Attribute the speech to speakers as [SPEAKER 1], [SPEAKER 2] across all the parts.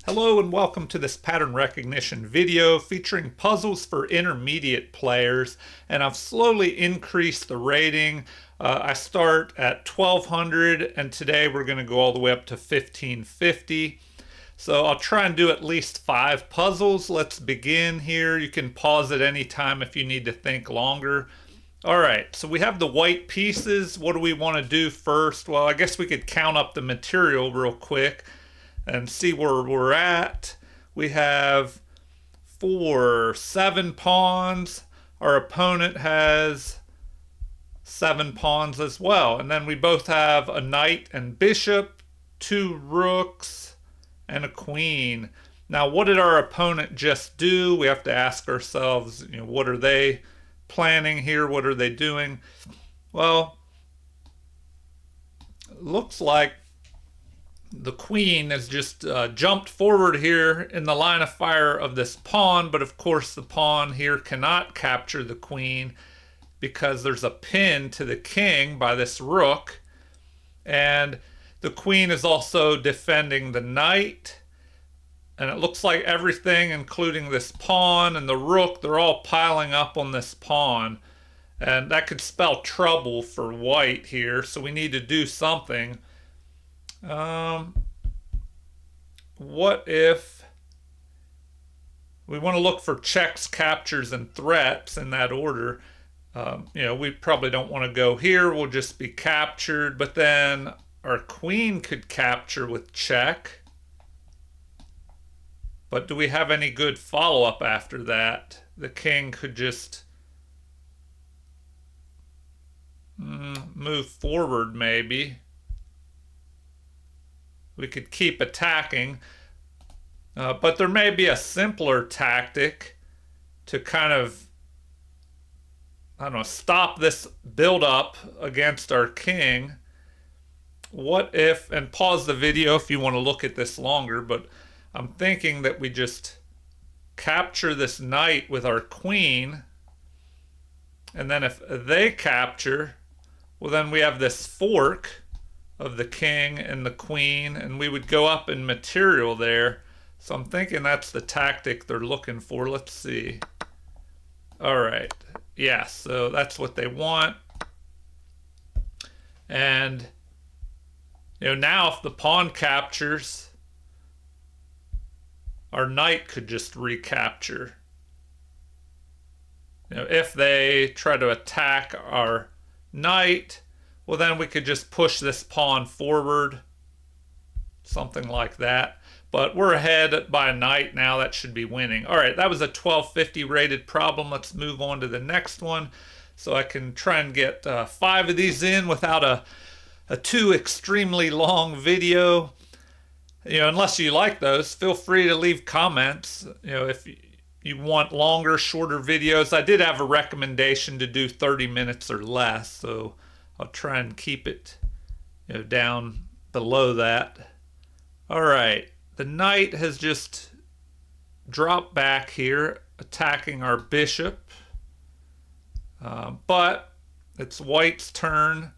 [SPEAKER 1] Hello and welcome to this pattern recognition video featuring puzzles for intermediate players, and I've slowly increased the rating. I start at 1200 and today we're going to go all the way up to 1550. So I'll try and do at least 5 puzzles. Let's begin here. You can pause at any time if you need to think longer. Alright, so we have the white pieces. What do we want to do first? Well, I guess we could count up the material real quick and see where we're at. We have 7 pawns. Our opponent has 7 pawns as well. And then we both have a knight and bishop, 2 rooks, and a queen. Now, what did our opponent just do? We have to ask ourselves, what are they planning here? What are they doing? Well, it looks like the queen has just jumped forward here in the line of fire of this pawn, but of course the pawn here cannot capture the queen because there's a pin to the king by this rook, and the queen is also defending the knight, and it looks like everything, including this pawn and the rook, they're all piling up on this pawn, and that could spell trouble for white here, so we need to do something. What if we want to look for checks, captures, and threats in that order? We probably don't want to go here. We'll just be captured, but then our queen could capture with check. But do we have any good follow-up after that? The king could just move forward maybe. We could keep attacking, but there may be a simpler tactic to kind of, stop this build-up against our king. What if, and pause the video if you want to look at this longer, but I'm thinking that we just capture this knight with our queen, and then if they capture, well then we have this fork of the king and the queen, and we would go up in material there. So I'm thinking that's the tactic they're looking for. Let's see. All right. Yeah, so that's what they want. And now if the pawn captures, our knight could just recapture. If they try to attack our knight, well then we could just push this pawn forward, something like that. But we're ahead by a knight now. That should be winning. All right, that was a 1250 rated problem. Let's move on to the next one so I can try and get 5 of these in without a too extremely long video. Unless you like those, feel free to leave comments. If you want longer, shorter videos. I did have a recommendation to do 30 minutes or less, so I'll try and keep it down below that. All right, the knight has just dropped back here, attacking our bishop. But it's white's turn,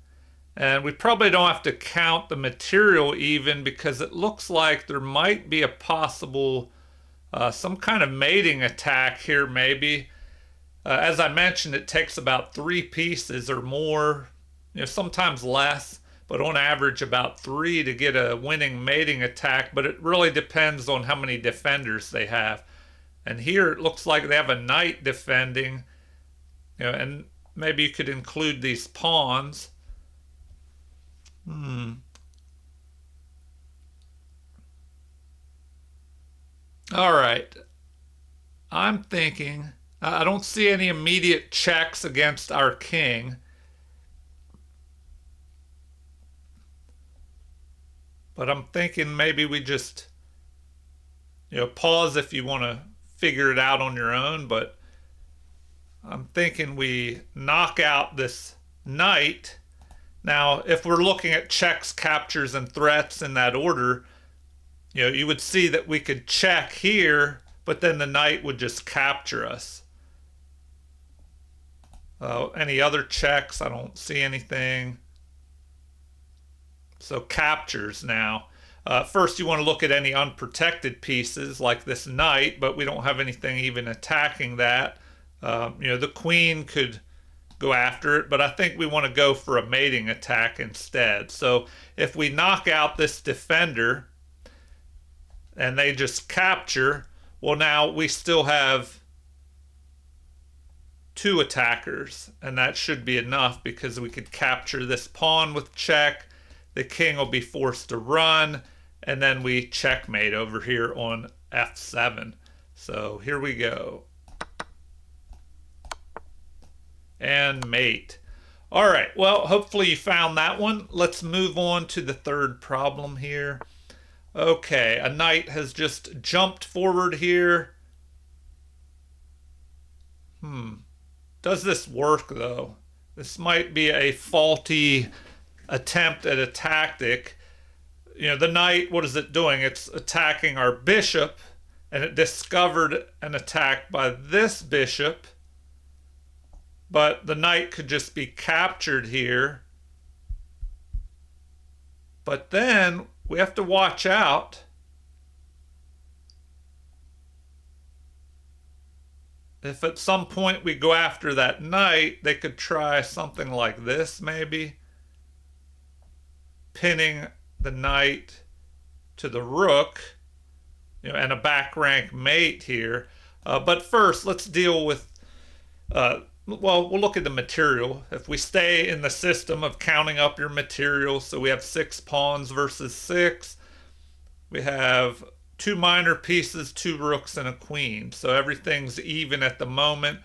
[SPEAKER 1] and we probably don't have to count the material even because it looks like there might be a possible some kind of mating attack here maybe. As I mentioned, it takes about 3 pieces or more, sometimes less, but on average about 3 to get a winning mating attack, but it really depends on how many defenders they have. And here it looks like they have a knight defending, and maybe you could include these pawns. All right. I'm thinking, I don't see any immediate checks against our king. But I'm thinking maybe we just, pause if you want to figure it out on your own. But I'm thinking we knock out this knight. Now, if we're looking at checks, captures, and threats in that order, you would see that we could check here, but then the knight would just capture us. Any other checks? I don't see anything. So captures now. First, you want to look at any unprotected pieces like this knight, but we don't have anything even attacking that. The queen could go after it, but I think we want to go for a mating attack instead. So if we knock out this defender and they just capture, well, now we still have two attackers, and that should be enough because we could capture this pawn with check. The king will be forced to run, and then we checkmate over here on f7. So here we go. And mate. All right, well, hopefully you found that one. Let's move on to the third problem here. Okay, a knight has just jumped forward here. Does this work, though? This might be a faulty attempt at a tactic. The knight, what is it doing? It's attacking our bishop, and it discovered an attack by this bishop. But the knight could just be captured here. But then we have to watch out. If at some point we go after that knight, they could try something like this, maybe. Pinning the knight to the rook, and a back rank mate here. But first, let's deal with well, we'll look at the material. If we stay in the system of counting up your material, so we have 6 pawns versus 6. We have 2 minor pieces, 2 rooks, and a queen. So everything's even at the moment.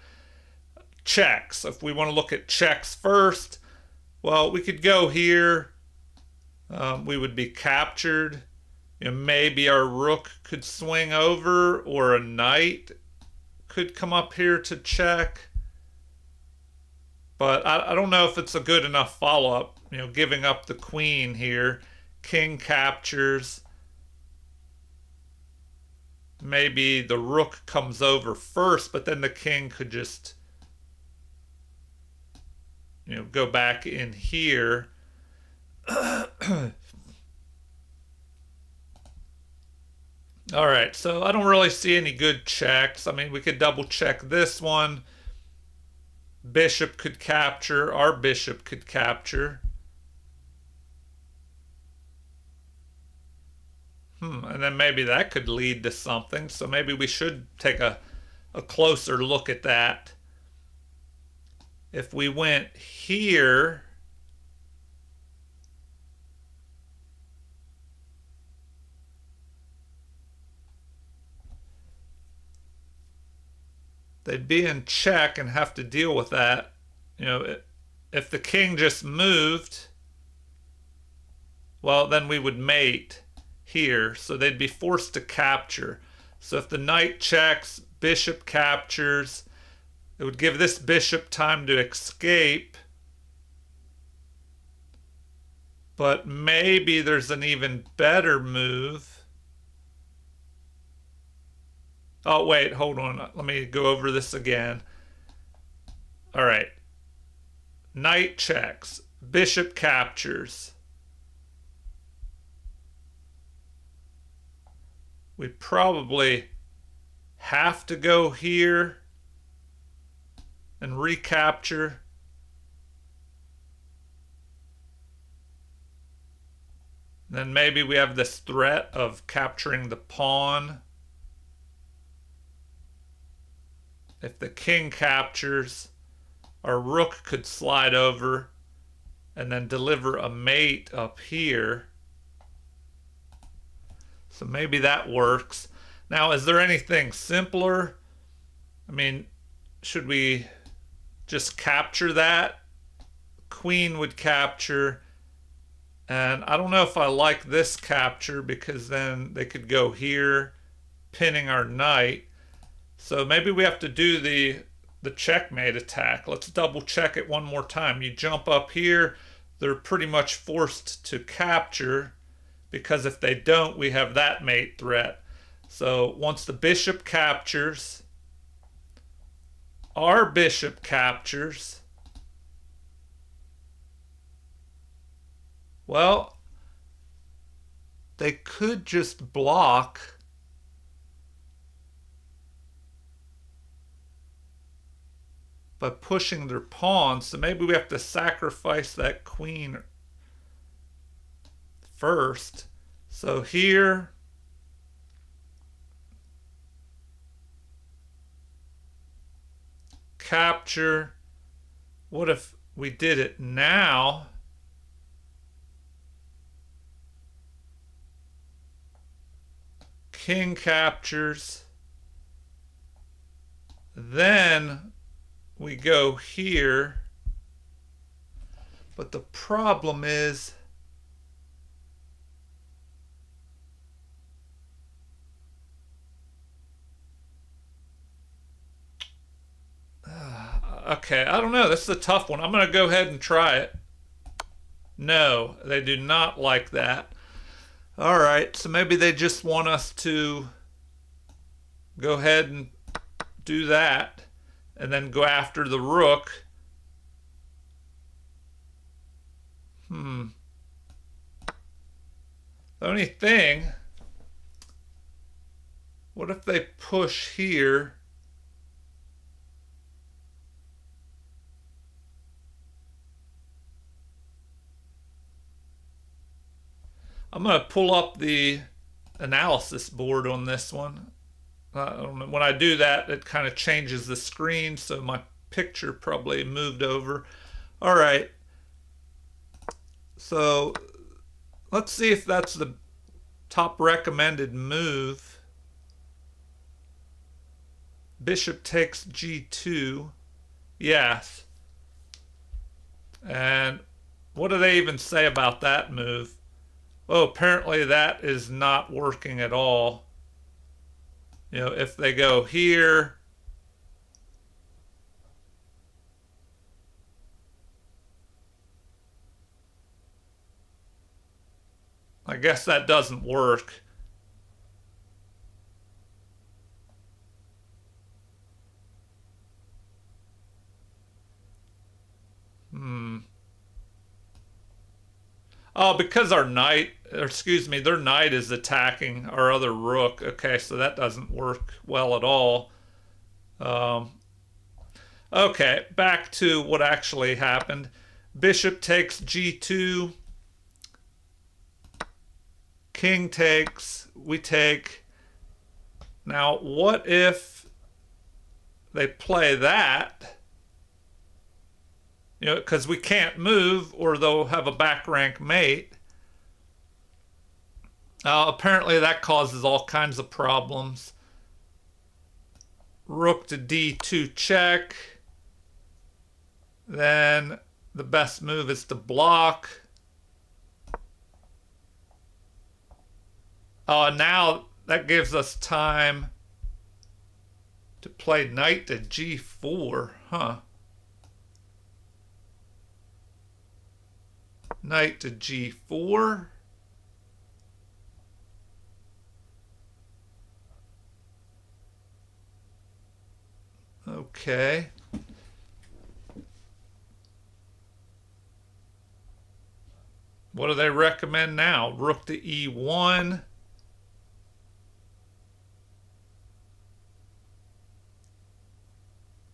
[SPEAKER 1] Checks. If we want to look at checks first, well, we could go here. We would be captured. Maybe our rook could swing over, or a knight could come up here to check. But I don't know if it's a good enough follow-up, giving up the queen here. King captures. Maybe the rook comes over first, but then the king could just, go back in here. All right, so I don't really see any good checks. I mean, we could double check this one. Bishop could capture. Our bishop could capture. And then maybe that could lead to something. So maybe we should take a closer look at that. If we went here, they'd be in check and have to deal with that. If the king just moved, well, then we would mate here. So they'd be forced to capture. So if the knight checks, bishop captures, it would give this bishop time to escape. But maybe there's an even better move. Oh, wait, hold on. Let me go over this again. All right. Knight checks. Bishop captures. We probably have to go here and recapture. Then maybe we have this threat of capturing the pawn. If the king captures, our rook could slide over and then deliver a mate up here. So maybe that works. Now, is there anything simpler? I mean, should we just capture that? Queen would capture. And I don't know if I like this capture because then they could go here, pinning our knight. So maybe we have to do the checkmate attack. Let's double check it one more time. You jump up here, they're pretty much forced to capture because if they don't, we have that mate threat. So once the bishop captures, our bishop captures. Well, they could just block. By pushing their pawns, so maybe we have to sacrifice that queen first. So here, capture. What if we did it now? King captures. Then we go here. But the problem is okay, I don't know. This is a tough one. I'm going to go ahead and try it. No, they do not like that. All right, so maybe they just want us to go ahead and do that and then go after the rook. The only thing, what if they push here? I'm going to pull up the analysis board on this one. When I do that, it kind of changes the screen, so my picture probably moved over. All right. So let's see if that's the top recommended move. Bishop takes g2. Yes. And what do they even say about that move? Oh, apparently that is not working at all. You know, if they go here, I guess that doesn't work. Oh, because our knight, or excuse me, their knight is attacking our other rook. Okay, so that doesn't work well at all. Okay, back to what actually happened. Bishop takes g2. King takes. We take. Now, what if they play that? You know, because we can't move or they'll have a back rank mate. Apparently that causes all kinds of problems. Rook to d2 check. Then the best move is to block. Now that gives us time to play knight to g4. Huh. Knight to g4. Okay. What do they recommend now? Rook to e1.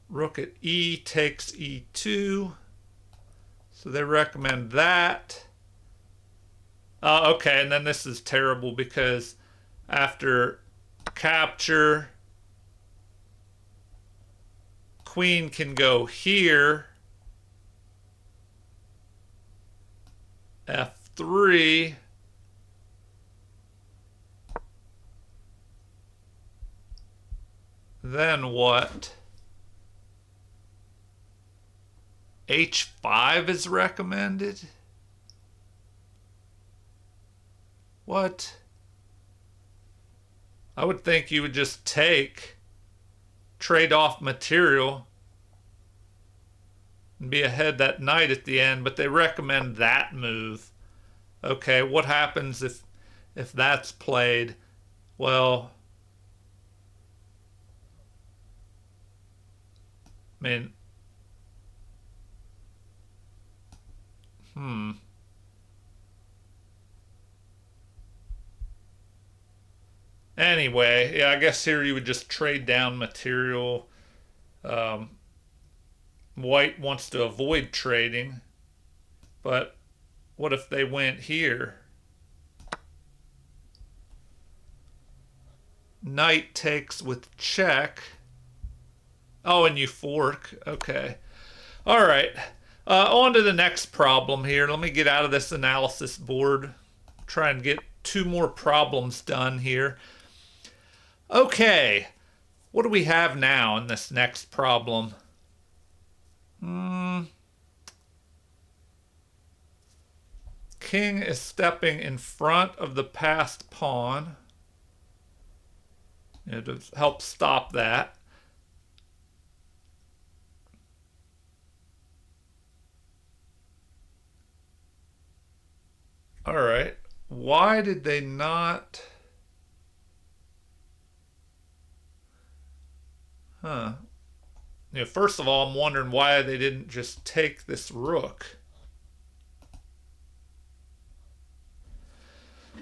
[SPEAKER 1] Rook at e takes e2. So they recommend that. Okay, and then this is terrible because after capture, queen can go here. F3. Then what? H5 is recommended? What? I would think you would just trade off material, and be ahead that knight at the end, but they recommend that move. Okay, what happens if that's played? Well, I mean, Anyway, yeah, I guess here you would just trade down material. White wants to avoid trading, but what if they went here? Knight takes with check. Oh, and you fork. Okay. All right. On to the next problem here. Let me get out of this analysis board. Try and get two more problems done here. Okay. What do we have now in this next problem? King is stepping in front of the passed pawn. To help stop that. All right. Why did they not? First of all, I'm wondering why they didn't just take this rook.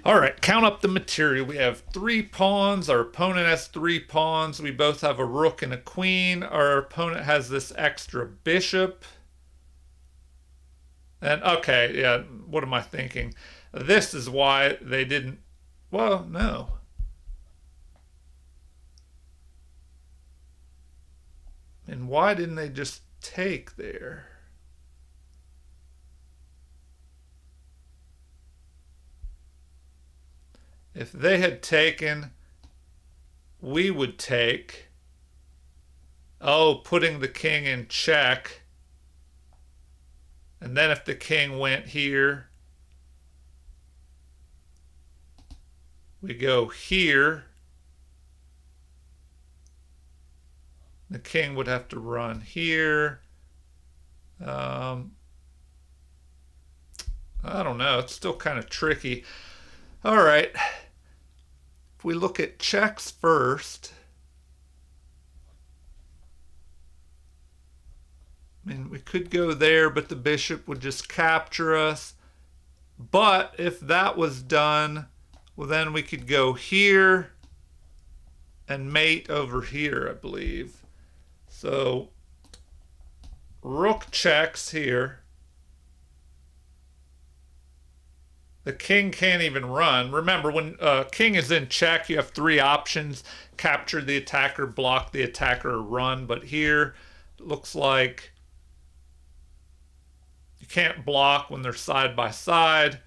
[SPEAKER 1] All right, count up the material. We have 3 pawns. Our opponent has 3 pawns. We both have a rook and a queen. Our opponent has this extra bishop. And okay, yeah, what am I thinking? This is why they didn't. Well, no. And why didn't they just take there? If they had taken, we would take. Oh, putting the king in check. And then if the king went here, we go here. The king would have to run here. I don't know. It's still kind of tricky. All right. If we look at checks first, I mean, we could go there, but the bishop would just capture us. But if that was done, well, then we could go here and mate over here, I believe. So rook checks here. The king can't even run. Remember, when king is in check, you have 3 options. Capture the attacker, block the attacker, or run. But here, it looks like you can't block when they're side by side.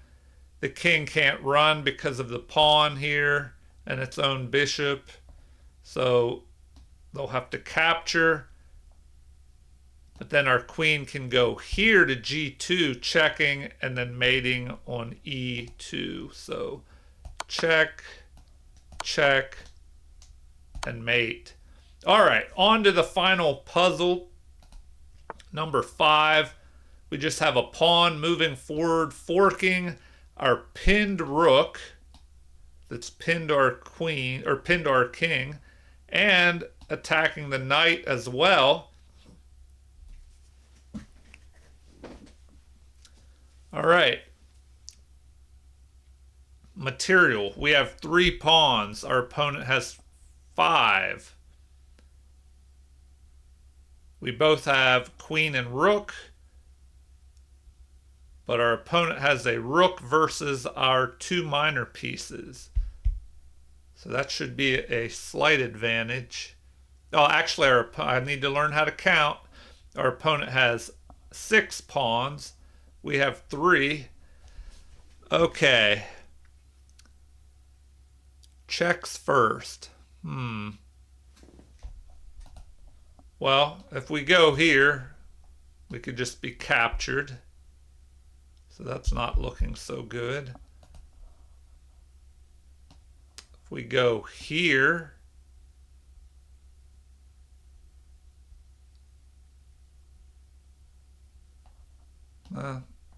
[SPEAKER 1] The king can't run because of the pawn here and its own bishop. So they'll have to capture. But then our queen can go here to g2, checking, and then mating on e2. So check, check, and mate. All right, on to the final puzzle. Number 5. We just have a pawn moving forward, forking our pinned rook that's pinned to our queen, or pinned to our king, and attacking the knight as well. All right. Material. We have 3 pawns. Our opponent has 5. We both have queen and rook, but our opponent has a rook versus our 2 minor pieces. So that should be a slight advantage. Oh, actually, I need to learn how to count. Our opponent has 6 pawns. We have 3. Okay. Checks first. Well, if we go here, we could just be captured. So that's not looking so good. If we go here,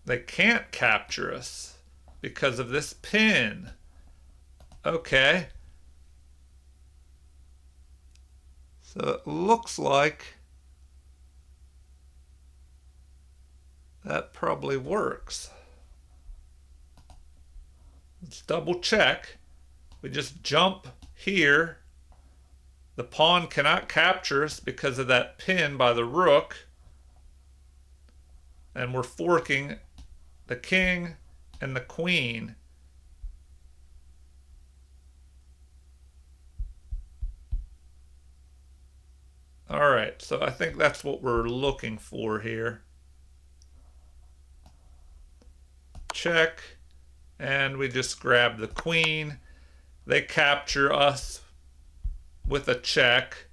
[SPEAKER 1] they can't capture us because of this pin. Okay. So it looks like that probably works. Let's double check. We just jump here. The pawn cannot capture us because of that pin by the rook. And we're forking the king and the queen. All right, so I think that's what we're looking for here. Check, and we just grab the queen. They capture us with a check.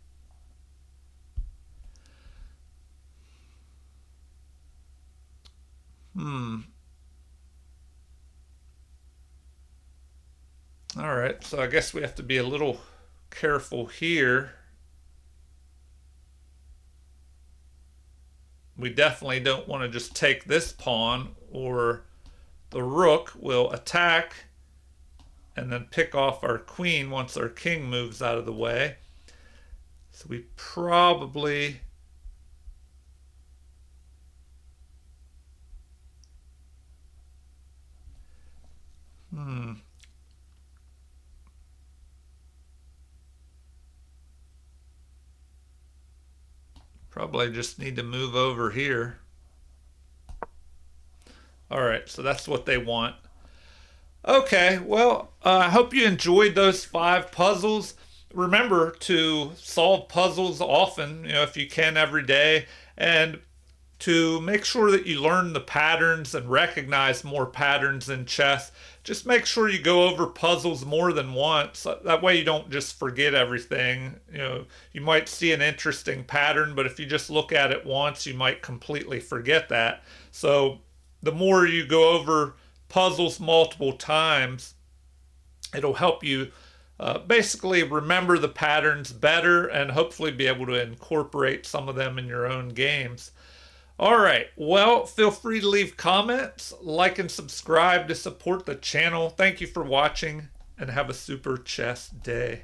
[SPEAKER 1] All right, so I guess we have to be a little careful here. We definitely don't want to just take this pawn, or the rook will attack and then pick off our queen once our king moves out of the way. So we probably probably just need to move over here. All right, so that's what they want. Okay, well, I hope you enjoyed those 5 puzzles. Remember to solve puzzles often, if you can every day, and to make sure that you learn the patterns and recognize more patterns in chess. Just make sure you go over puzzles more than once. That way you don't just forget everything. You might see an interesting pattern, but if you just look at it once, you might completely forget that. So the more you go over puzzles multiple times, it'll help you basically remember the patterns better and hopefully be able to incorporate some of them in your own games. All right, well, feel free to leave comments, like and subscribe to support the channel. Thank you for watching, and have a super chess day.